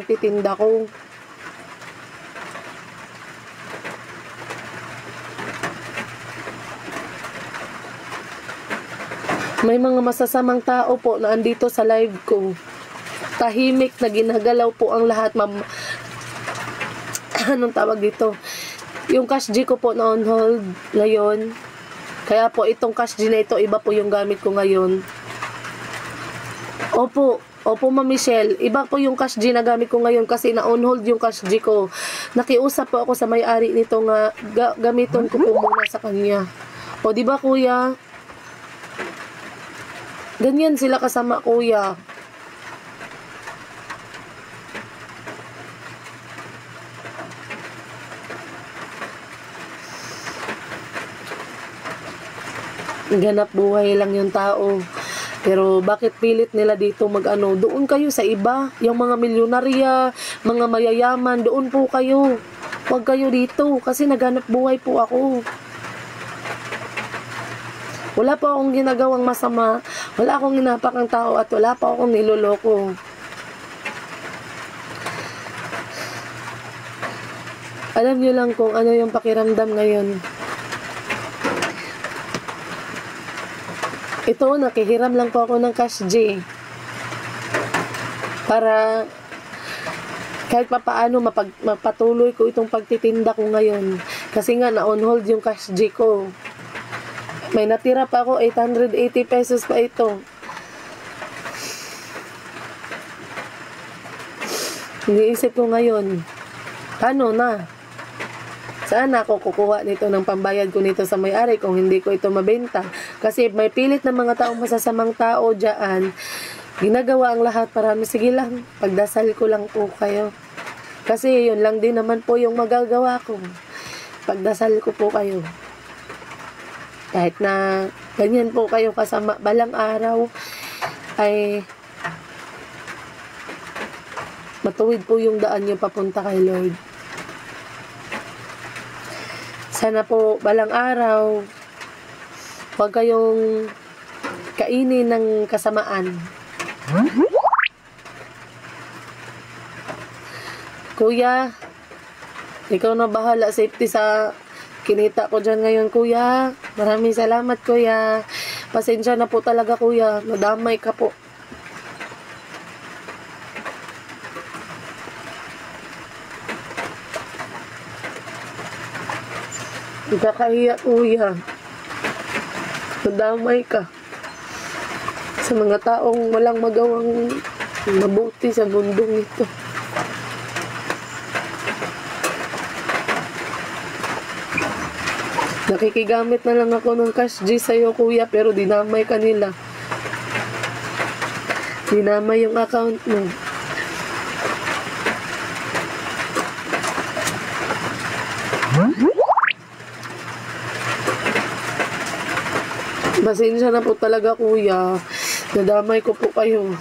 pagtitinda ko. May mga masasamang tao po na andito sa live ko. Tahimik na ginagalaw po ang lahat, ma'am. Anong tawag dito? Yung cash G ko po na on hold ngayon. Kaya po itong cash G na ito, iba po yung gamit ko ngayon. Opo, Ma'am Michelle. Iba po yung cash G na gamit ko ngayon kasi na on hold yung cash G ko. Nakiusap po ako sa may-ari nito nga gamiton ko po muna sa kanya. O di ba kuya? Ganyan sila kasama kuya. Ganap buhay lang yung tao. Pero bakit pilit nila dito mag-ano? Doon kayo sa iba. Yung mga milyonarya, mga mayayaman, doon po kayo. Huwag kayo dito kasi naghanap buhay po ako. Wala po akong ginagawang masama. Wala akong ginapak ng tao at wala pa akong niloloko. Alam nyo lang kung ano yung pakiramdam ngayon. Ito, nakihiram lang po ako ng cash G. Para kahit papaano mapatuloy ko itong pagtitinda ko ngayon. Kasi nga na on hold yung cash G ko. May natira pa ako, 880 pesos pa ito. Iniisip ko ngayon, paano na? Saan ako kukuha nito ng pambayad ko nito sa may-ari kung hindi ko ito mabenta? Kasi may pilit na mga taong masasamang tao dyan. Ginagawa ang lahat para sige lang, pagdasal ko lang po kayo. Kasi yun lang din naman po yung magagawa ko. Pagdasal ko po kayo. Kahit na ganyan po kayo kasama, balang araw ay matuwid po yung daan nyo papunta kay Lord. Sana po balang araw huwag kayong kainin ng kasamaan. Kuya, ikaw na bahala, safety sa kinita ko dyan ngayon, kuya. Maraming salamat, kuya. Pasensya na po talaga, kuya. Nadamay ka po. Nakakahiya, kuya. Nadamay ka. Sa mga taong walang magawang mabuti sa mundong ito. Nakikigamit na lang ako ng cash G sa'yo, kuya, pero dinamay ka nila. Dinamay yung account mo. Pasensya na po talaga, kuya. Nadamay ko po kayo.